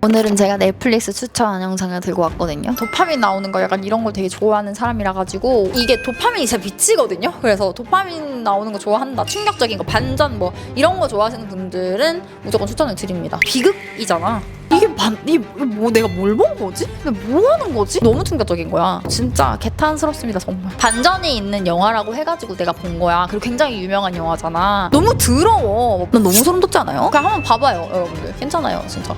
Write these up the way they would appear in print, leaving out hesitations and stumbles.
오늘은 제가 넷플릭스 추천 영상을 들고 왔거든요. 도파민 나오는 거 약간 이런 걸 되게 좋아하는 사람이라 가지고 이게 도파민이 제 빛이거든요. 그래서 도파민 나오는 거 좋아한다, 충격적인 거, 반전 뭐 이런 거 좋아하시는 분들은 무조건 추천을 드립니다. 비극이잖아. 이게 뭐 내가 뭘 본 거지? 근데 뭐 하는 거지? 너무 충격적인 거야. 진짜 개탄스럽습니다, 정말. 반전이 있는 영화라고 해가지고 내가 본 거야. 그리고 굉장히 유명한 영화잖아. 너무 더러워. 난 너무 소름 돋지 않아요? 그냥 한번 봐봐요, 여러분들. 괜찮아요, 진짜.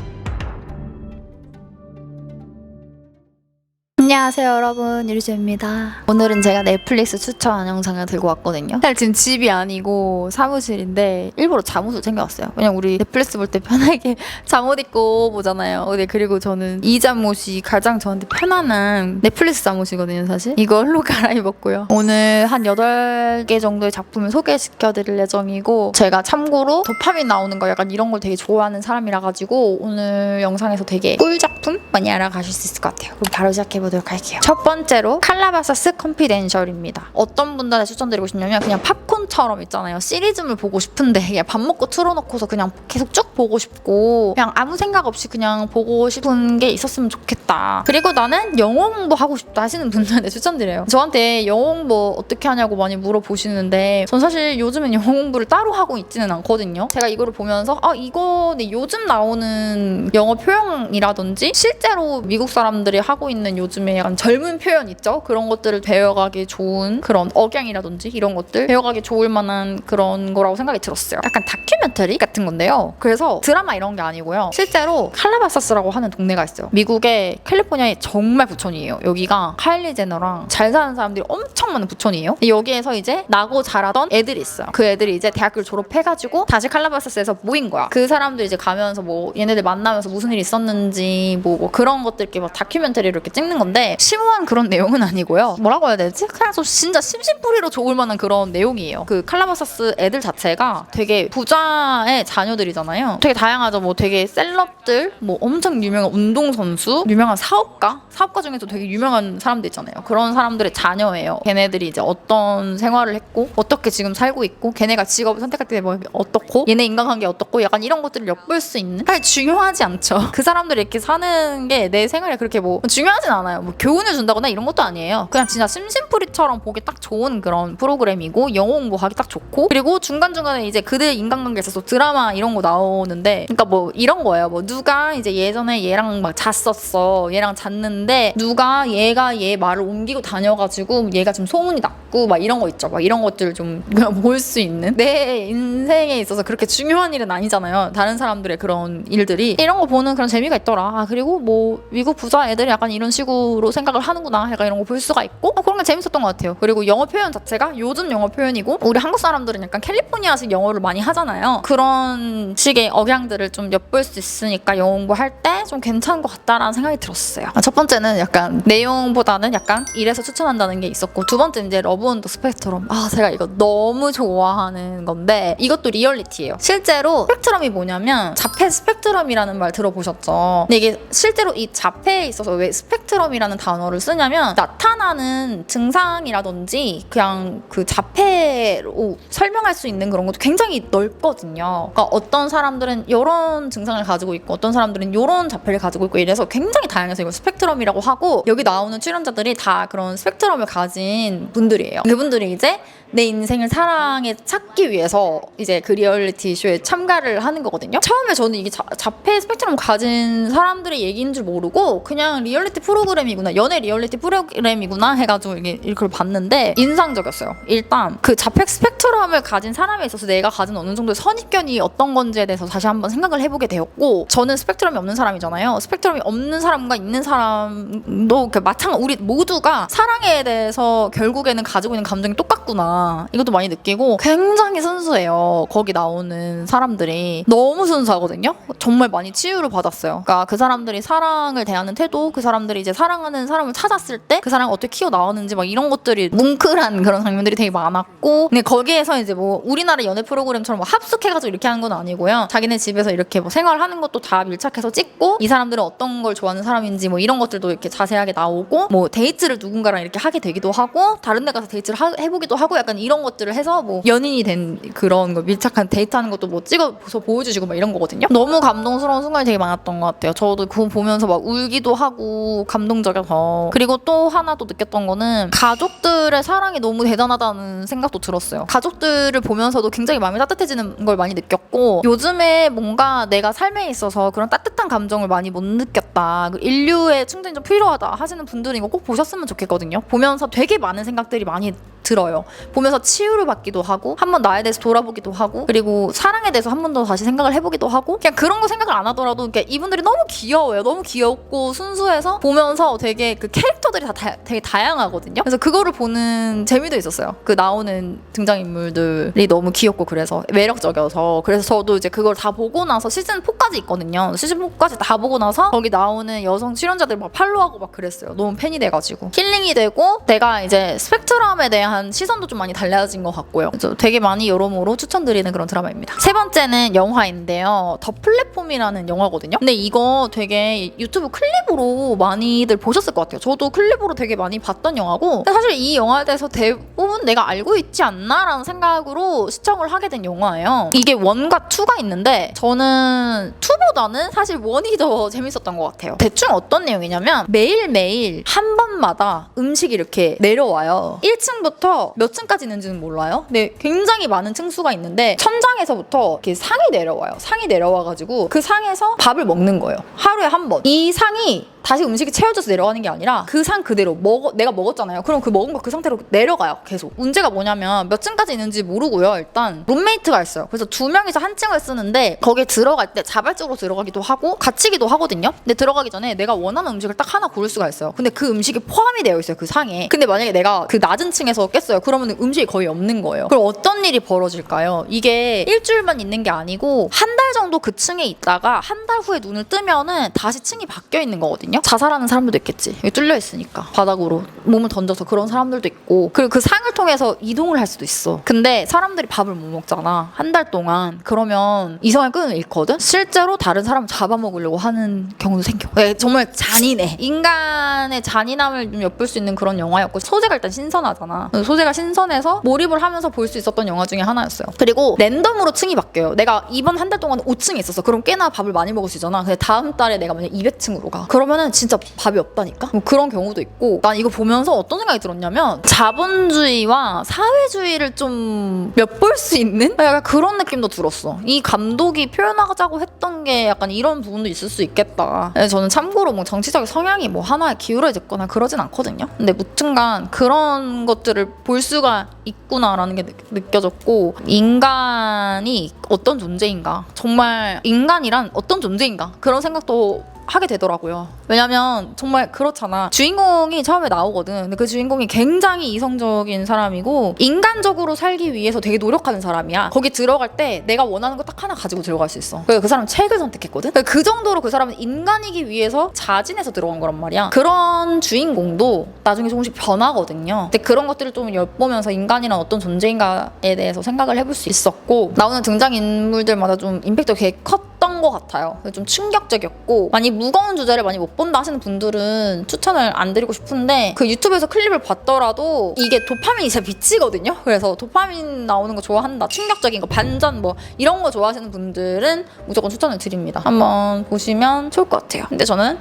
안녕하세요, 여러분. 유리주입니다. 오늘은 제가 넷플릭스 추천 영상을 들고 왔거든요. 사실 지금 집이 아니고 사무실인데 일부러 잠옷을 챙겨왔어요. 왜냐면 우리 넷플릭스 볼 때 편하게 잠옷 입고 보잖아요. 네, 그리고 저는 이 잠옷이 가장 저한테 편안한 넷플릭스 잠옷이거든요, 사실. 이걸로 갈아입었고요. 오늘 한 8개 정도의 작품을 소개시켜드릴 예정이고, 제가 참고로 도파민 나오는 거 약간 이런 걸 되게 좋아하는 사람이라 가지고 오늘 영상에서 되게 꿀 작품 많이 알아가실 수 있을 것 같아요. 그럼 바로 시작해보도록 할게요. 첫 번째로 칼라바사스 컨피덴셜입니다. 어떤 분들한테 추천드리고 싶냐면 그냥 팝콘처럼 있잖아요. 시리즈물 보고 싶은데 그냥 밥 먹고 틀어놓고서 그냥 계속 쭉 보고 싶고 그냥 아무 생각 없이 그냥 보고 싶은 게 있었으면 좋겠다. 그리고 나는 영어 공부하고 싶다 하시는 분들한테 추천드려요. 저한테 영어 공부 어떻게 하냐고 많이 물어보시는데 전 사실 요즘엔 영어 공부를 따로 하고 있지는 않거든요. 제가 이거를 보면서 이거 요즘 나오는 영어 표현이라든지 실제로 미국 사람들이 하고 있는 요즘에 약간 젊은 표현 있죠? 그런 것들을 배워가기 좋은 그런 억양이라든지 이런 것들 배워가기 좋을 만한 그런 거라고 생각이 들었어요. 약간 다큐멘터리 같은 건데요. 그래서 드라마 이런 게 아니고요. 실제로 칼라바사스라고 하는 동네가 있어요. 미국의 캘리포니아의 정말 부촌이에요. 여기가 카일리 제너랑 잘 사는 사람들이 엄청 많은 부촌이에요. 여기에서 이제 나고 자라던 애들이 있어요. 그 애들이 이제 대학교를 졸업해가지고 다시 칼라바사스에서 모인 거야. 그 사람들 이제 가면서 뭐 얘네들 만나면서 무슨 일이 있었는지 뭐 그런 것들 이렇게 막 다큐멘터리를 이렇게 찍는 건데 심오한 그런 내용은 아니고요. 뭐라고 해야 되지? 그냥 좀 진짜 심심풀이로 좋을 만한 그런 내용이에요. 그 칼라바사스 애들 자체가 되게 부자의 자녀들이잖아요. 되게 다양하죠. 뭐 되게 셀럽들, 뭐 엄청 유명한 운동선수, 유명한 사업가 중에서 되게 유명한 사람들 있잖아요. 그런 사람들의 자녀예요. 걔네들이 이제 어떤 생활을 했고 어떻게 지금 살고 있고 걔네가 직업을 선택할 때 뭐 어떻고 얘네 인간관계 어떻고 약간 이런 것들을 엿볼 수 있는 사실 중요하지 않죠. 그 사람들이 이렇게 사는 게 내 생활에 그렇게 뭐 중요하진 않아요. 뭐 교훈을 준다거나 이런 것도 아니에요. 그냥 진짜 심심풀이처럼 보기 딱 좋은 그런 프로그램이고 영어 공부하기 딱 좋고 그리고 중간중간에 이제 그들 인간관계에 있어서 드라마 이런 거 나오는데 그러니까 뭐 이런 거예요. 뭐 누가 이제 예전에 얘랑 막 잤었어. 얘랑 잤는데 누가 얘가 얘 말을 옮기고 다녀가지고 얘가 좀 소문이 났고 막 이런 거 있죠. 막 이런 것들을 좀 볼 수 있는 내 인생에 있어서 그렇게 중요한 일은 아니잖아요. 다른 사람들의 그런 일들이 이런 거 보는 그런 재미가 있더라. 그리고 뭐 미국 부자 애들이 약간 이런 식으로 생각을 하는구나 약간 이런 거 볼 수가 있고 그런 게 재밌었던 것 같아요. 그리고 영어 표현 자체가 요즘 영어 표현이고 우리 한국 사람들은 약간 캘리포니아식 영어를 많이 하잖아요. 그런 식의 억양들을 좀 엿볼 수 있으니까 영어 공부할 때 좀 괜찮은 것 같다라는 생각이 들었어요. 첫 번째는 약간 내용보다는 약간 이래서 추천한다는 게 있었고 두 번째는 이제 러브 온더 스펙트럼. 제가 이거 너무 좋아하는 건데 이것도 리얼리티예요. 실제로 스펙트럼이 뭐냐면 자폐 스펙트럼이라는 말 들어보셨죠? 근데 이게 실제로 이 자폐에 있어서 왜 스펙트럼이라는 단어를 쓰냐면 나타나는 증상이라든지 그냥 그 자폐로 설명할 수 있는 그런 것도 굉장히 넓거든요. 그러니까 어떤 사람들은 이런 증상을 가지고 있고 어떤 사람들은 이런 자폐를 가지고 있고 이래서 굉장히 다양해서 이걸 스펙트럼이라고 하고 여기 나오는 출연자들이 다 그런 스펙트럼을 가진 분들이에요. 그분들이 이제 내 인생을 사랑에 찾기 위해서 이제 그 리얼리티 쇼에 참가를 하는 거거든요. 처음에 저는 이게 자폐 스펙트럼 가진 사람들의 얘기인 줄 모르고 그냥 리얼리티 프로그램이구나, 연애 리얼리티 프로그램이구나 해가지고 이걸 봤는데 인상적이었어요. 일단 그 자폐 스펙트럼을 가진 사람에 있어서 내가 가진 어느 정도의 선입견이 어떤 건지에 대해서 다시 한번 생각을 해보게 되었고 저는 스펙트럼이 없는 사람이잖아요. 스펙트럼이 없는 사람과 있는 사람도 마찬가지 우리 모두가 사랑에 대해서 결국에는 가지고 있는 감정이 똑같구나 이것도 많이 느끼고 굉장히 순수해요. 거기 나오는 사람들이 너무 순수하거든요. 정말 많이 치유를 받았어요. 그러니까 그 사람들이 사랑을 대하는 태도, 그 사람들이 이제 사랑하는 사람을 찾았을 때 그 사람을 어떻게 키워 나오는지 막 이런 것들이 뭉클한 그런 장면들이 되게 많았고 근데 거기에서 이제 뭐 우리나라 연애 프로그램처럼 뭐 합숙해가지고 이렇게 하는 건 아니고요. 자기네 집에서 이렇게 뭐 생활하는 것도 다 밀착해서 찍고 이 사람들은 어떤 걸 좋아하는 사람인지 뭐 이런 것들도 이렇게 자세하게 나오고 뭐 데이트를 누군가랑 이렇게 하게 되기도 하고 다른 데 가서 데이트를 해보기도 하고 약간 약간 이런 것들을 해서 뭐 연인이 된 그런 거 밀착한 데이트하는 것도 뭐 찍어서 보여주시고 막 이런 거거든요. 너무 감동스러운 순간이 되게 많았던 것 같아요. 저도 그거 보면서 막 울기도 하고 감동적이어서. 그리고 또 하나 또 느꼈던 거는 가족들의 사랑이 너무 대단하다는 생각도 들었어요. 가족들을 보면서도 굉장히 마음이 따뜻해지는 걸 많이 느꼈고, 요즘에 뭔가 내가 삶에 있어서 그런 따뜻한 감정을 많이 못 느꼈다, 인류의 충전이 좀 필요하다 하시는 분들은 이거 꼭 보셨으면 좋겠거든요. 보면서 되게 많은 생각들이 많이 들어요. 보면서 치유를 받기도 하고, 한번 나에 대해서 돌아보기도 하고, 그리고 사랑에 대해서 한 번 더 다시 생각을 해보기도 하고, 그냥 그런 거 생각을 안 하더라도 이분들이 너무 귀여워요. 너무 귀엽고 순수해서 보면서 되게 그 캐릭터들이 다 되게 다양하거든요. 그래서 그거를 보는 재미도 있었어요. 그 나오는 등장인물들이 너무 귀엽고 그래서 매력적이어서. 그래서 저도 이제 그걸 다 보고 나서 시즌 4까지 있거든요. 시즌 4까지 다 보고 나서 거기 나오는 여성 출연자들 막 팔로우하고 막 그랬어요. 너무 팬이 돼가지고 힐링이 되고, 내가 이제 스펙트럼에 대한 시선도 좀 많이 달라진 것 같고요. 그래서 되게 많이 여러모로 추천드리는 그런 드라마입니다. 세 번째는 영화인데요. 더 플랫폼이라는 영화거든요. 근데 이거 되게 유튜브 클립으로 많이들 보셨을 것 같아요. 저도 클립으로 되게 많이 봤던 영화고, 사실 이 영화에 대해서 대부분 내가 알고 있지 않나라는 생각으로 시청을 하게 된 영화예요. 이게 1과 2가 있는데 저는 2보다는 사실 1이 더 재밌었던 것 같아요. 대충 어떤 내용이냐면 매일매일 한 번마다 음식이 이렇게 내려와요. 1층부터 몇 층까지 있는지는 몰라요. 근데 굉장히 많은 층수가 있는데 천장에서부터 이렇게 상이 내려와요. 상이 내려와가지고 그 상에서 밥을 먹는 거예요. 하루에 한 번. 이 상이 다시 음식이 채워져서 내려가는 게 아니라 그 상 그대로 내가 먹었잖아요. 그럼 그 먹은 거 그 상태로 내려가요. 계속. 문제가 뭐냐면 몇 층까지 있는지 모르고요. 일단 룸메이트가 있어요. 그래서 2명이서 한 층을 쓰는데 거기에 들어갈 때 자발적으로 들어가기도 하고 갇히기도 하거든요. 근데 들어가기 전에 내가 원하는 음식을 딱 하나 고를 수가 있어요. 근데 그 음식이 포함이 되어 있어요. 그 상에. 근데 만약에 내가 그 낮은 층에서 깼어요. 그러면 음식이 거의 없는 거예요. 그럼 어떤 일이 벌어질까요? 이게 일주일만 있는 게 아니고 한 달 정도 그 층에 있다가 한 달 후에 눈을 뜨면은 다시 층이 바뀌어 있는 거거든요. 자살하는 사람들도 있겠지. 여기 뚫려 있으니까. 바닥으로 몸을 던져서 그런 사람들도 있고, 그리고 그 상을 통해서 이동을 할 수도 있어. 근데 사람들이 밥을 못 먹잖아. 한 달 동안. 그러면 이성의 끈을 잃거든? 실제로 다른 사람을 잡아먹으려고 하는 경우도 생겨. 정말 잔인해. 인간의 잔인함을 좀 엿볼 수 있는 그런 영화였고, 소재가 일단 신선하잖아. 소재가 신선해서 몰입을 하면서 볼 수 있었던 영화 중에 하나였어요. 그리고 랜덤으로 층이 바뀌어요. 내가 이번 한 달 동안 5층에 있었어. 그럼 꽤나 밥을 많이 먹을 수 있잖아. 근데 다음 달에 내가 만약 200층으로 가. 그러면은 진짜 밥이 없다니까? 뭐 그런 경우도 있고, 난 이거 보면서 어떤 생각이 들었냐면 자본주의와 사회주의를 좀 엿볼 수 있는 약간 그런 느낌도 들었어. 이 감독이 표현하자고 했던 게 약간 이런 부분도 있을 수 있겠다. 저는 참고로 뭐 정치적 성향이 뭐 하나에 기울어졌거나 그러진 않거든요. 근데 무튼간 그런 것들을 볼 수가 있구나라는 게 느껴졌고, 인간이 어떤 존재인가, 정말 인간이란 어떤 존재인가, 그런 생각도 하게 되더라고요. 왜냐면 정말 그렇잖아. 주인공이 처음에 나오거든. 근데 그 주인공이 굉장히 이성적인 사람이고 인간적으로 살기 위해서 되게 노력하는 사람이야. 거기 들어갈 때 내가 원하는 거 딱 하나 가지고 들어갈 수 있어. 그래서 그 사람은 책을 선택했거든. 그 정도로 그 사람은 인간이기 위해서 자진해서 들어간 거란 말이야. 그런 주인공도 나중에 조금씩 변하거든요. 근데 그런 것들을 좀 엿보면서 인간이란 어떤 존재인가에 대해서 생각을 해볼 수 있었고, 나오는 등장인물들마다 좀 임팩트가 되게 컸던 것 같아요. 좀 충격적이었고, 많이 무거운 주제를 많이 못 본다 하시는 분들은 추천을 안 드리고 싶은데, 그 유튜브에서 클립을 봤더라도 이게 도파민이 진짜 미치거든요. 그래서 도파민 나오는 거 좋아한다, 충격적인 거, 반전 뭐 이런 거 좋아하시는 분들은 무조건 추천을 드립니다. 한번 보시면 좋을 것 같아요. 근데 저는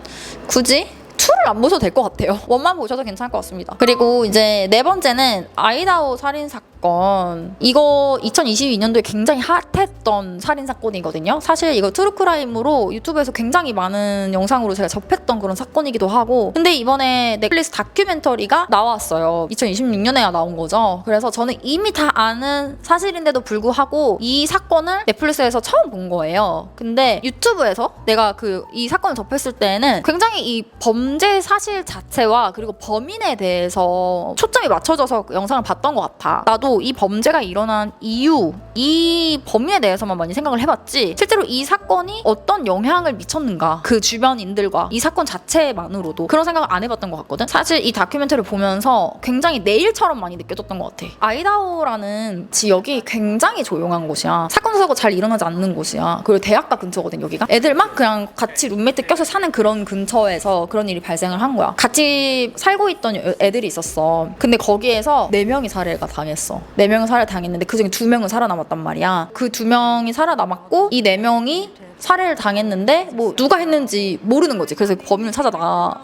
굳이 2를 안 보셔도 될 것 같아요. 1만 보셔도 괜찮을 것 같습니다. 그리고 이제 네 번째는 아이다호 살인사건. 이거 2022년도에 굉장히 핫했던 살인사건이거든요. 사실 이거 트루크라임으로 유튜브에서 굉장히 많은 영상으로 제가 접했던 그런 사건이기도 하고, 근데 이번에 넷플릭스 다큐멘터리가 나왔어요. 2026년에 나온 거죠. 그래서 저는 이미 다 아는 사실인데도 불구하고 이 사건을 넷플릭스에서 처음 본 거예요. 근데 유튜브에서 내가 이 사건을 접했을 때는 굉장히 이 범죄 사실 자체와 그리고 범인에 대해서 초점이 맞춰져서 영상을 봤던 것 같아. 나도 이 범죄가 일어난 이유, 이 범인에 대해서만 많이 생각을 해봤지, 실제로 이 사건이 어떤 영향을 미쳤는가, 그 주변인들과 이 사건 자체만으로도 그런 생각을 안 해봤던 것 같거든. 사실 이 다큐멘터리를 보면서 굉장히 내 일처럼 많이 느껴졌던 것 같아. 아이다호라는 지역이 굉장히 조용한 곳이야. 사건 사고 잘 일어나지 않는 곳이야. 그리고 대학가 근처거든, 여기가. 애들 막 그냥 같이 룸메이트 껴서 사는 그런 근처에서 그런 일이 발생을 한 거야. 같이 살고 있던 애들이 있었어. 근데 거기에서 4명이 살해가 당했어. 당했어. 4명은 살해를 당했는데 그중에 2명은 살아남았단 말이야. 그 2명이 살아남았고 이 4명이 살해를 당했는데 뭐 누가 했는지 모르는 거지. 그래서 범인을 찾아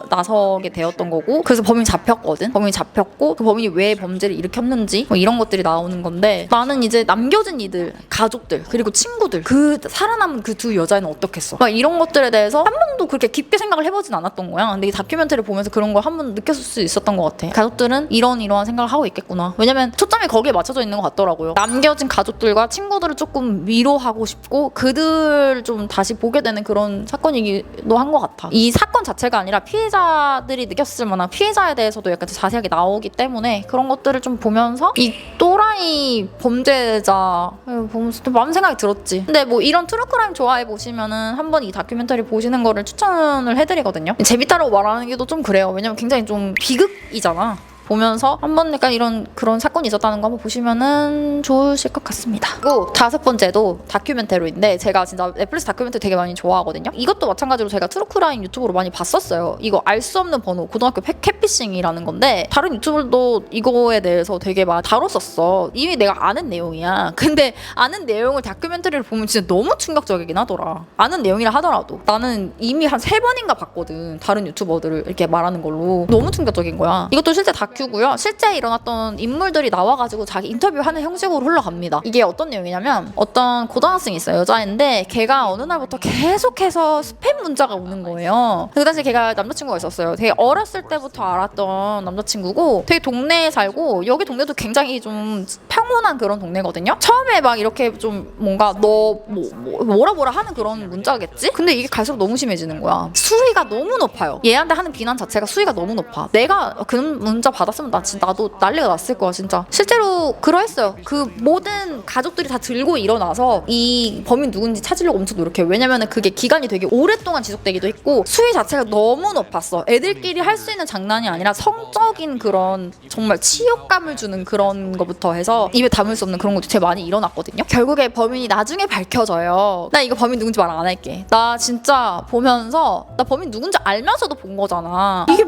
나서게 되었던 거고, 그래서 범인이 잡혔거든. 범인이 잡혔고 그 범인이 왜 범죄를 일으켰는지 뭐 이런 것들이 나오는 건데, 나는 이제 남겨진 이들, 가족들, 그리고 친구들, 그 살아남은 그 2 여자애는 어떻겠어, 막 이런 것들에 대해서 한 번도 그렇게 깊게 생각을 해보진 않았던 거야. 근데 이 다큐멘터리를 보면서 그런 걸 한 번 느꼈을 수 있었던 것 같아. 가족들은 이러한 생각을 하고 있겠구나. 왜냐면 초점이 거기에 맞춰져 있는 것 같더라고요. 남겨진 가족들과 친구들을 조금 위로하고 싶고 그들을 좀 다시 보게 되는 그런 사건이기도 한 것 같아. 이 사건 자체가 아니라 피해자들이 느꼈을 만한 피해자에 대해서도 약간 자세하게 나오기 때문에 그런 것들을 좀 보면서 이 또라이 범죄자 보면서 또 마음 생각이 들었지. 근데 뭐 이런 트루크라임 좋아해 보시면은 한번 이 다큐멘터리 보시는 거를 추천을 해드리거든요. 재밌다라고 말하는 게 좀 그래요. 왜냐면 굉장히 좀 비극이잖아. 보면서 한번 약간 그런 사건이 있었다는 거 한번 보시면은 좋으실 것 같습니다. 그리고 5번째도 다큐멘터리인데, 제가 진짜 넷플릭스 다큐멘터리 되게 많이 좋아하거든요. 이것도 마찬가지로 제가 트루크라임 유튜브로 많이 봤었어요. 이거 알 수 없는 번호, 고등학교 catfishing이라는 건데 다른 유튜버들도 이거에 대해서 되게 많이 다뤘었어. 이미 내가 아는 내용이야. 근데 아는 내용을 다큐멘터리를 보면 진짜 너무 충격적이긴 하더라. 아는 내용이라 하더라도 나는 이미 한 3번인가 봤거든. 다른 유튜버들을 이렇게 말하는 걸로. 너무 충격적인 거야. 이것도 실제 다큐고요. 실제 일어났던 인물들이 나와가지고 자기 인터뷰하는 형식으로 흘러갑니다. 이게 어떤 내용이냐면, 어떤 고등학생이 있어요. 여자인데 걔가 어느 날부터 계속해서 스팸 문자가 오는 거예요. 그 당시에 걔가 남자친구가 있었어요. 되게 어렸을 때부터 알았던 남자친구고 되게 동네에 살고, 여기 동네도 굉장히 좀 평온한 그런 동네거든요. 처음에 막 이렇게 좀 뭔가 뭐라 하는 그런 문자겠지? 근데 이게 갈수록 너무 심해지는 거야. 수위가 너무 높아요. 얘한테 하는 비난 자체가 수위가 너무 높아. 내가 그 문자 받았으면 나도 난리가 났을 거야 진짜. 실제로 그러했어요. 그 모든 가족들이 다 들고 일어나서 이 범인 누군지 찾으려고 엄청 노력해요. 왜냐면은 그게 기간이 되게 오랫동안 지속되기도 했고 수위 자체가 너무 높았어. 애들끼리 할 수 있는 장난이 아니라 성적인 그런 정말 치욕감을 주는 그런 거부터 해서 입에 담을 수 없는 그런 것도 되게 많이 일어났거든요. 결국에 범인이 나중에 밝혀져요. 나 이거 범인 누군지 말 안 할게. 나 진짜 보면서 나 범인 누군지 알면서도 본 거잖아. 이게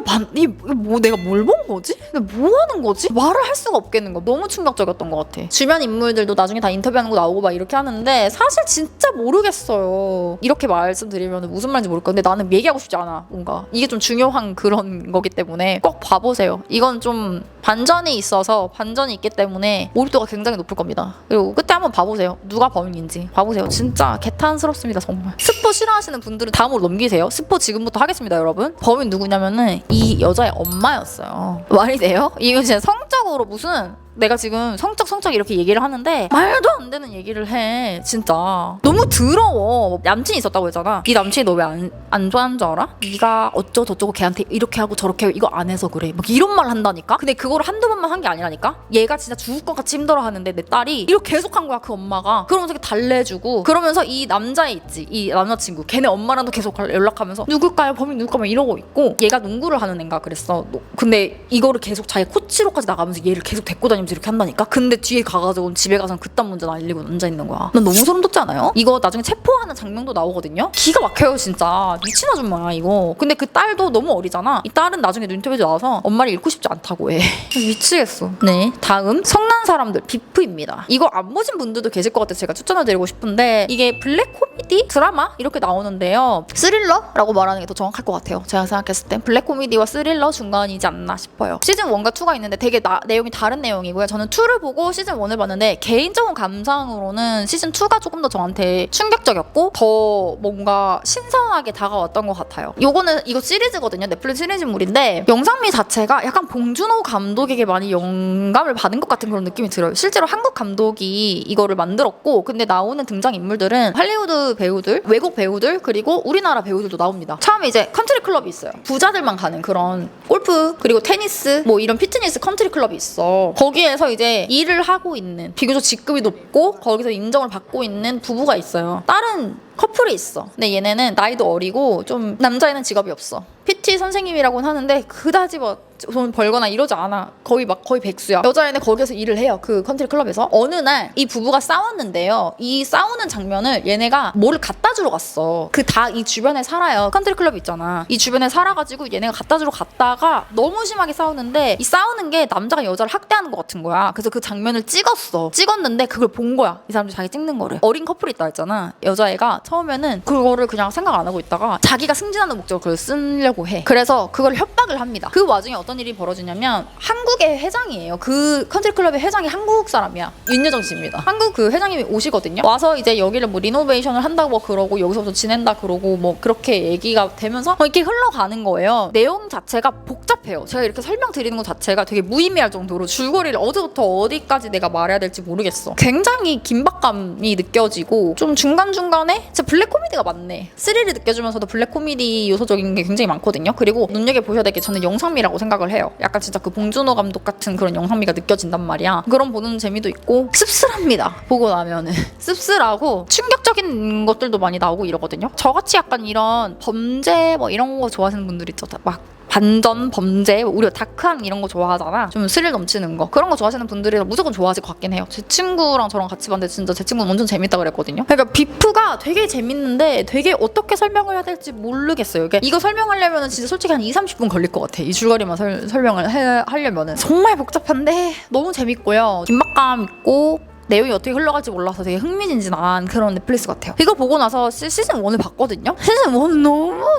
뭐 내가 뭘 본 거지? 근데 뭐 하는 거지? 말을 할 수가 없겠는 거. 너무 충격적이었던 것 같아. 주변 인물들도 나중에 다 인터뷰하는 거 나오고 막 이렇게 하는데 사실 진짜 모르겠어요. 이렇게 말씀드리면 무슨 말인지 모를 건데 나는 얘기하고 싶지 않아. 뭔가 이게 좀 중요한 그런 거기 때문에 꼭 봐보세요. 이건 좀 반전이 있기 때문에 몰입도가 굉장히 높을 겁니다. 그리고 그때 한번 봐보세요. 누가 범인인지 봐보세요. 진짜 개탄스럽습니다 정말. 스포 싫어하시는 분들은 다음으로 넘기세요. 스포 지금부터 하겠습니다 여러분. 범인 누구냐면은 이 여자의 엄마였어요. 말이 돼요? 이거 진짜 성적으로 무슨, 내가 지금 성적 이렇게 얘기를 하는데 말도 안 되는 얘기를 해. 진짜 너무 더러워. 남친이 있었다고 했잖아. 네 남친이 너 왜 안 좋아하는 줄 알아? 네가 어쩌고저쩌고 걔한테 이렇게 하고 저렇게 하고 이거 안 해서 그래. 막 이런 말 한다니까. 근데 그거를 한두 번만 한 게 아니라니까. 얘가 진짜 죽을 것 같이 힘들어하는데 내 딸이 이렇게 계속 한 거야 그 엄마가. 그러면서 이렇게 달래주고 그러면서 이 남자애 있지, 이 남자친구, 걔네 엄마랑도 계속 연락하면서 누굴까요 범인 누굴까 막 이러고 있고, 얘가 농구를 하는 애인가 그랬어. 근데 이거를 계속 자기 코치로까지 나가면서 얘를 계속 데리고 다니면서 이렇게 한다니까. 근데 뒤에 가가지고 집에 가서 그딴 문제 날리고 앉아있는 거야. 난 너무 소름 돋지 않아요? 이거 나중에 체포하는 장면도 나오거든요. 기가 막혀요 진짜. 미친 아줌마야 이거. 근데 그 딸도 너무 어리잖아. 이 딸은 나중에 인터뷰에 나와서 엄마를 잃고 싶지 않다고 해. 미치겠어. 네, 다음 성난 사람들 비프입니다. 이거 안 보신 분들도 계실 것 같아서 제가 추천해드리고 싶은데, 이게 블랙 코미디 드라마 이렇게 나오는데요. 스릴러라고 말하는 게 더 정확할 것 같아요. 제가 생각했을 땐 블랙 코미디와 스릴러 중간이지 않나 싶어요. 시즌 1과 2가 있는데 되게 내용이 다른 내용이고요. 저는 2를 보고 시즌 1을 봤는데 개인적인 감상으로는 시즌 2가 조금 더 저한테 충격적이었고 더 뭔가 신선하게 다가왔던 것 같아요. 이거 시리즈거든요. 넷플릭스 시리즈물인데 영상미 자체가 약간 봉준호 감독에게 많이 영감을 받은 것 같은 그런 느낌이 들어요. 실제로 한국 감독이 이거를 만들었고, 근데 나오는 등장인물들은 할리우드 배우들, 외국 배우들, 그리고 우리나라 배우들도 나옵니다. 처음에 이제 컨트리 클럽이 있어요. 부자들만 가는 그런 골프, 그리고 테니스, 뭐 이런 피트니스 컨트리 클럽이 있어. 거기에서 이제 일을 하고 있는, 비교적 직급이 높고 거기서 인정을 받고 있는 부부가 있어요. 다른 커플이 있어. 근데 얘네는 나이도 어리고 좀 남자애는 직업이 없어. PT 선생님이라고는 하는데 그다지 뭐 돈 벌거나 이러지 않아. 거의 백수야. 여자애는 거기서 일을 해요. 그 컨트리 클럽에서. 어느 날 이 부부가 싸웠는데요. 이 싸우는 장면을 얘네가 뭐를 갖다 주러 갔어. 이 주변에 살아요. 컨트리 클럽 있잖아. 이 주변에 살아가지고 얘네가 갖다 주러 갔다가 너무 심하게 싸우는데 이 싸우는 게 남자가 여자를 학대하는 것 같은 거야. 그래서 그 장면을 찍었는데 그걸 본 거야. 이 사람들이 자기 찍는 거를. 어린 커플이 있다 했잖아. 여자애가 처음에는 그거를 그냥 생각 안 하고 있다가 자기가 승진하는 목적으로 그걸 쓰려고 해. 그래서 그걸 협박을 합니다. 그 와중에 어떤 일이 벌어지냐면 한국의 회장이에요. 그 컨트리 클럽의 회장이 한국 사람이야. 윤여정 씨입니다. 한국 그 회장님이 오시거든요. 와서 이제 여기를 뭐 리노베이션을 한다고 그러고 여기서부터 지낸다 그러고 뭐 그렇게 얘기가 되면서 이렇게 흘러가는 거예요. 내용 자체가 복잡해요. 제가 이렇게 설명드리는 것 자체가 되게 무의미할 정도로 줄거리를 어디부터 어디까지 내가 말해야 될지 모르겠어. 굉장히 긴박감이 느껴지고 좀 중간중간에 진짜 블랙 코미디가 많네. 스릴을 느껴주면서도 블랙 코미디 요소적인 게 굉장히 많거든요. 그리고 눈여겨보셔야 될 게 저는 영상미라고 생각을 해요. 약간 진짜 그 봉준호 감독 같은 그런 영상미가 느껴진단 말이야. 그런 보는 재미도 있고 씁쓸합니다. 보고 나면은 씁쓸하고 충격적인 것들도 많이 나오고 이러거든요. 저같이 약간 이런 범죄 뭐 이런 거 좋아하시는 분들 있죠. 막 반전, 범죄, 우리가 다크한 이런 거 좋아하잖아. 좀 스릴 넘치는 거. 그런 거 좋아하시는 분들이 무조건 좋아하실 것 같긴 해요. 제 친구랑 저랑 같이 봤는데 진짜 제 친구는 완전 재밌다 그랬거든요. 그러니까 비프가 되게 재밌는데 되게 어떻게 설명을 해야 될지 모르겠어요. 이거 설명하려면 진짜 솔직히 한 2-30분 걸릴 것 같아. 이 줄거리만 설명을 하려면은. 정말 복잡한데 너무 재밌고요. 긴박감 있고 내용이 어떻게 흘러갈지 몰라서 되게 흥미진진한 그런 넷플릭스 같아요. 이거 보고 나서 시즌 1을 봤거든요. 시즌 1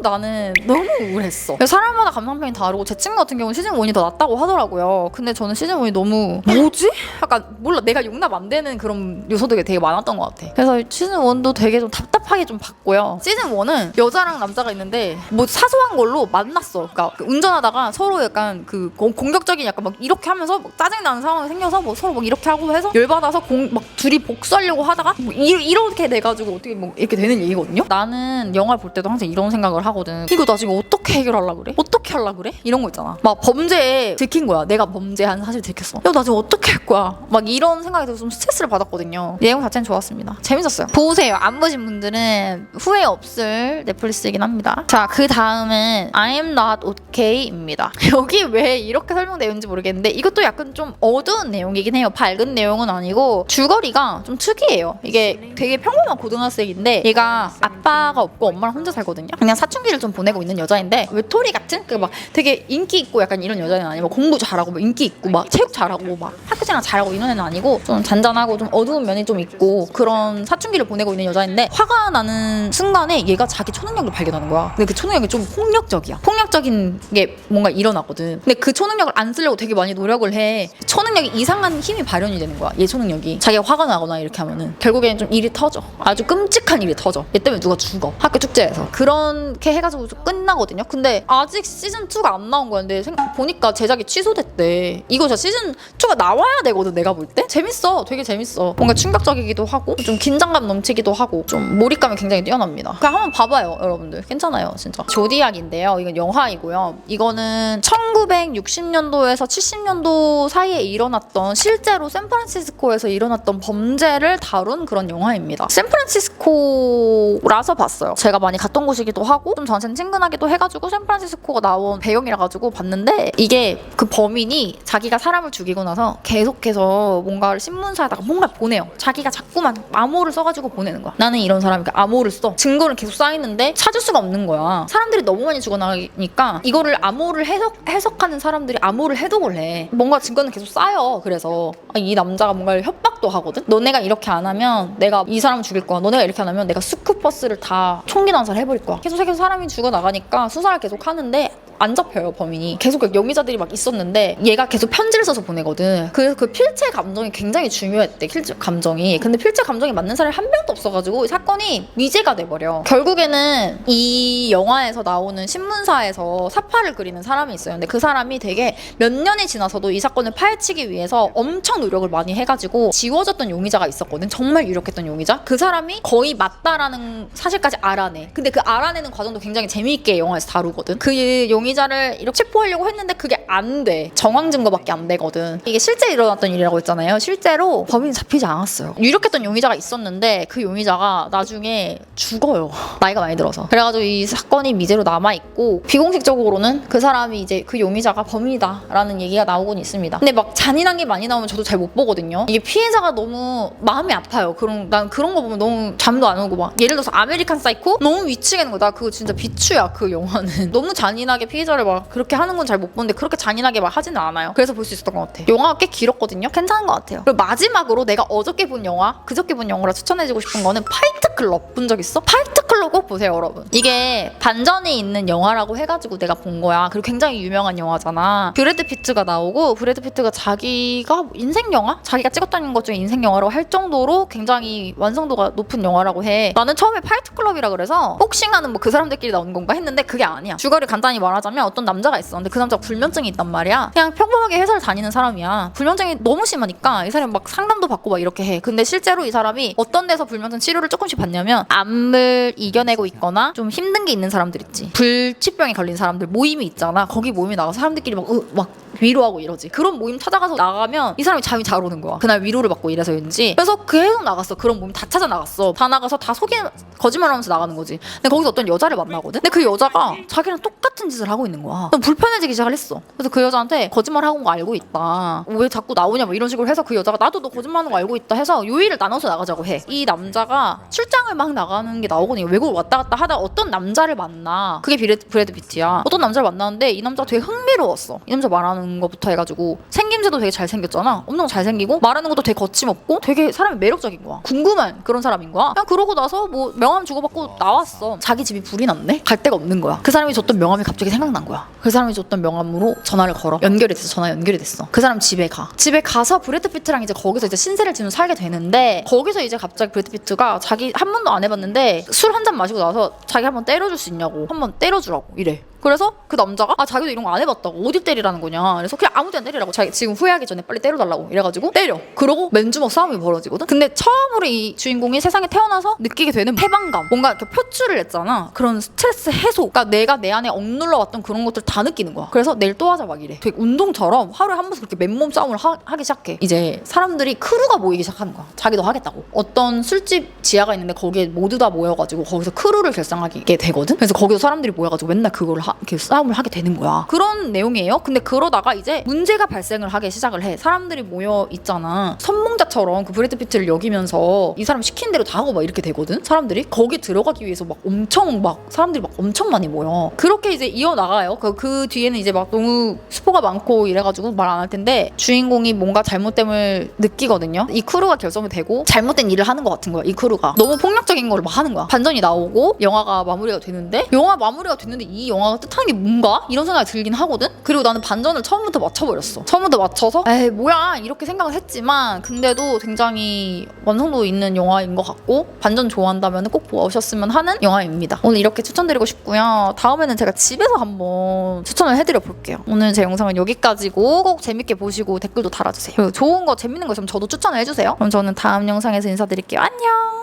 나는 너무 우울했어. 사람마다 감상평이 다르고 제 친구 같은 경우는 시즌 1이 더 낫다고 하더라고요. 근데 저는 시즌 1이 너무 뭐지? 약간 몰라, 내가 용납 안 되는 그런 요소들이 되게 많았던 것 같아. 그래서 시즌 1도 되게 좀 답답하게 좀 봤고요. 시즌 1은 여자랑 남자가 있는데 뭐 사소한 걸로 만났어. 그러니까 운전하다가 서로 약간 그 공격적인 약간 막 이렇게 하면서 막 짜증나는 상황이 생겨서 뭐 서로 막 이렇게 하고 해서 열받아서 막 둘이 복수하려고 하다가 뭐 이렇게 돼가지고 어떻게 뭐 이렇게 되는 얘기거든요. 나는 영화를 볼 때도 항상 이런 생각을 하거든. 이거 나 지금 어떻게 해결하려고 그래? 어떻게 하려고 그래? 이런 거 있잖아. 막 범죄에 들킨 거야. 내가 범죄한 사실 들켰어. 야, 나 지금 어떻게 할 거야? 막 이런 생각이 들어서 좀 스트레스를 받았거든요. 내용 자체는 좋았습니다. 재밌었어요. 보세요. 안 보신 분들은 후회 없을 넷플릭스이긴 합니다. 자, 그 다음은 I'm Not OK입니다. 여기 왜 이렇게 설명되는지 모르겠는데 이것도 약간 좀 어두운 내용이긴 해요. 밝은 내용은 아니고 줄거리가 좀 특이해요. 이게 되게 평범한 고등학생인데 얘가 아빠가 없고 엄마랑 혼자 살거든요. 그냥 사춘기를 좀 보내고 있는 여자인데 외톨이 같은 그 막 되게 인기 있고 약간 이런 여자는 아니고 공부 잘하고 막 인기 있고 막 체육 잘하고 막 학교생활 잘하고 이런 애는 아니고 좀 잔잔하고 좀 어두운 면이 좀 있고 그런 사춘기를 보내고 있는 여자인데 화가 나는 순간에 얘가 자기 초능력을 발견하는 거야. 근데 그 초능력이 좀 폭력적이야. 폭력적인 게 뭔가 일어나거든. 근데 그 초능력을 안 쓰려고 되게 많이 노력을 해. 초능력이 이상한 힘이 발현이 되는 거야. 얘 초능력이. 자기가 화가 나거나 이렇게 하면은 결국에는 좀 일이 터져. 아주 끔찍한 일이 터져. 얘 때문에 누가 죽어. 학교 축제에서. 그렇게 해가지고 좀 끝나거든요. 근데 아직 시즌2가 안 나온 거야. 근데 보니까 제작이 취소됐대. 이거 진짜 시즌2가 나와야 되거든, 내가 볼 때. 재밌어. 되게 재밌어. 뭔가 충격적이기도 하고 좀 긴장감 넘치기도 하고 좀 몰입감이 굉장히 뛰어납니다. 그냥 한번 봐봐요, 여러분들. 괜찮아요, 진짜. 조디악인데요. 이건 영화이고요. 이거는 1960년도에서 70년도 사이에 일어났던 실제로 샌프란시스코에서 일어났던 범죄를 다룬 그런 영화입니다. 샌프란시스코라서 봤어요. 제가 많이 갔던 곳이기도 하고 좀 저한테는 친근하기도 해가지고 샌프란시스코가 나온 배경이라 가지고 봤는데 이게 그 범인이 자기가 사람을 죽이고 나서 계속해서 뭔가를 신문사에다가 뭔가 보내요. 자기가 자꾸만 암호를 써가지고 보내는 거야. 나는 이런 사람이니까 암호를 써. 증거는 계속 쌓이는데 찾을 수가 없는 거야. 사람들이 너무 많이 죽어나가니까 이거를 암호를 해석하는 사람들이 암호를 해독을 해. 뭔가 증거는 계속 쌓여. 그래서 이 남자가 뭔가를 협박도 하거든. 너네가 이렇게 안 하면 내가 이 사람을 죽일 거야. 너네가 이렇게 안 하면 내가 스쿠버스를 다 총기 난사를 해버릴 거야. 계속 사람이 죽어나가니까 수사를 계속 하는데 안 잡혀요, 범인이. 계속 용의자들이 막 있었는데 얘가 계속 편지를 써서 보내거든. 그 필체 감정이 굉장히 중요했대. 필체 감정이. 근데 필체 감정이 맞는 사람이 한 명도 없어가지고 사건이 미제가 돼버려. 결국에는 이 영화에서 나오는 신문사에서 사파를 그리는 사람이 있어요. 근데 그 사람이 되게 몇 년이 지나서도 이 사건을 파헤치기 위해서 엄청 노력을 많이 해가지고 지워졌던 용의자가 있었거든. 정말 유력했던 용의자. 그 사람이 거의 맞다라는 사실까지 알아내. 근데 그 알아내는 과정도 굉장히 재미있게 영화에서 다루거든. 그 용의자를 이렇게 체포하려고 했는데 그게 안 돼. 정황 증거밖에 안 되거든. 이게 실제 일어났던 일이라고 했잖아요. 실제로 범인이 잡히지 않았어요. 유력했던 용의자가 있었는데 그 용의자가 나중에 죽어요. 나이가 많이 들어서. 그래가지고 이 사건이 미제로 남아있고 비공식적으로는 그 사람이 이제 그 용의자가 범인이다라는 얘기가 나오곤 있습니다. 근데 막 잔인한 게 많이 나오면 저도 잘 못 보거든요. 이게 피해자가 너무 마음이 아파요. 난 그런 거 보면 너무 잠도 안 오고 막 예를 들어서 아메리칸 사이코? 너무 미치겠는 거야. 나 그거 진짜 비추야 그 영화는. 너무 잔인하게 피해자를 막 그렇게 하는 건 잘 못 보는데 그렇게 잔인하게 막 하지는 않아요. 그래서 볼 수 있었던 것 같아. 영화가 꽤 길었거든요. 괜찮은 것 같아요. 그리고 마지막으로 내가 어저께 본 영화, 그저께 본 영화라 추천해주고 싶은 거는 파이트 클럽. 본 적 있어? 파이트 클럽 꼭 보세요, 여러분. 이게 반전이 있는 영화라고 해가지고 내가 본 거야. 그리고 굉장히 유명한 영화잖아. 브래드 피트가 나오고 브래드 피트가 자기가 인생 영화? 자기가 찍었다는 것 중에 인생 영화라고 할 정도로 굉장히 완성도가 높은 영화라고 해. 나는 처음에 파이트 클럽이라 그래서 복싱하는 뭐 그 사람들끼리 나오는 건가 했는데 그게 아니야. 줄거리 간단히 말하자면 어떤 남자가 있어. 근데 그 남자가 불면증이 있단 말이야. 그냥 평범하게 회사를 다니는 사람이야. 불면증이 너무 심하니까 이 사람이 막 상담도 받고 막 이렇게 해. 근데 실제로 이 사람이 어떤 데서 불면증 치료를 조금씩 받냐면 암을 이겨내고 있거나 좀 힘든 게 있는 사람들 있지. 불치병에 걸린 사람들 모임이 있잖아. 거기 모임에 나가서 사람들끼리 막 위로하고 이러지. 그런 모임 찾아가서 나가면 이 사람이 잠이 잘 오는 거야. 그날 위로를 받고 이래서인지. 그래서 계속 나갔어. 그런 모임 다 찾아 나갔어. 다 나가서 다 거짓말하면서 나가는 거지. 근데 거기서 어떤 여자를 만나거든. 근데 그 여자가 자기랑 똑같은 짓을 하고 있는 거야. 불편해지기 시작을 했어. 그래서 그 여자한테 거짓말하고 온 거 알고 있다. 왜 자꾸 나오냐 뭐 이런 식으로 해서 그 여자가 나도 너 거짓말하는 거 알고 있다 해서 요일을 나눠서 나가자고 해. 이 남자가 출장을 막 나가는 게 나오거든요. 외국을 왔다 갔다 하다 어떤 남자를 만나. 그게 브래드 피트야. 어떤 남자를 만나는데 이 남자가 되게 흥미로웠어. 이 남자 말하는 거부터 해가지고 생김새도 되게 잘생겼잖아. 엄청 잘생기고 말하는 것도 되게 거침없고 되게 사람이 매력적인 거야. 궁금한 그런 사람인 거야. 그냥 그러고 나서 뭐 명함 주고받고 나왔어. 자기 집이 불이 났네? 갈 데가 없는 거야. 그 사람이 줬던 명함이 갑자기 생각난 거야. 그 사람이 줬던 명함으로 전화를 걸어. 연결이 됐어. 전화 연결이 됐어. 그 사람 집에 가. 집에 가서 브래드 피트랑 이제 거기서 이제 신세를 지면 살게 되는데 거기서 이제 갑자기 브래드 피트가 자기 한 번도 안 해봤는데 술 한 잔 마시고 나서 자기 한번 때려줄 수 있냐고. 한번 때려주라고 이래. 그래서 그 남자가 자기도 이런 거 안 해봤다고. 어딜 때리라는 거냐. 그래서 그냥 아무 데나 때리라고. 자기 지금 후회하기 전에 빨리 때려달라고 이래가지고 때려. 그러고 맨주먹 싸움이 벌어지거든. 근데 처음으로 이 주인공이 세상에 태어나서 느끼게 되는 해방감, 뭔가 이렇게 표출을 했잖아. 그런 스트레스 해소. 그러니까 내가 내 안에 억눌러 왔던 그런 것들 다 느끼는 거야. 그래서 내일 또 하자 막 이래. 되게 운동처럼 하루에 한 번씩 그렇게 맨몸 싸움을 하기 시작해. 이제 사람들이 크루가 모이기 시작하는 거야. 자기도 하겠다고. 어떤 술집 지하가 있는데 거기에 모두 다 모여가지고 거기서 크루를 결성하게 되거든. 그래서 거기서 사람들이 모여가지고 맨날 그걸 이렇게 싸움을 하게 되는 거야. 그런 내용이에요. 근데 그러다가 이제 문제가 발생을 하기 시작을 해. 사람들이 모여 있잖아. 선몽자처럼 그 브래드 피트를 여기면서 이 사람 시킨 대로 다 하고 막 이렇게 되거든. 사람들이 거기 들어가기 위해서 막 엄청 막 사람들이 막 엄청 많이 모여. 그렇게 이제 이어나가요. 그 뒤에는 이제 막 너무 스포가 많고 이래가지고 말 안 할 텐데 주인공이 뭔가 잘못됨을 느끼거든요. 이 크루가 결성이 되고 잘못된 일을 하는 것 같은 거야. 이 크루가 너무 폭력적인 걸 막 하는 거야. 반전이 나오고 영화가 마무리가 되는데 이 영화가 뜻하는 게 뭔가? 이런 생각이 들긴 하거든? 그리고 나는 반전을 처음부터 맞춰버렸어. 처음부터 맞춰서 에이 뭐야 이렇게 생각을 했지만 근데도 굉장히 완성도 있는 영화인 것 같고 반전 좋아한다면 꼭 보셨으면 하는 영화입니다. 오늘 이렇게 추천드리고 싶고요. 다음에는 제가 집에서 한번 추천을 해드려 볼게요. 오늘 제 영상은 여기까지고 꼭 재밌게 보시고 댓글도 달아주세요. 그리고 좋은 거 재밌는 거 있으면 저도 추천을 해주세요. 그럼 저는 다음 영상에서 인사드릴게요. 안녕.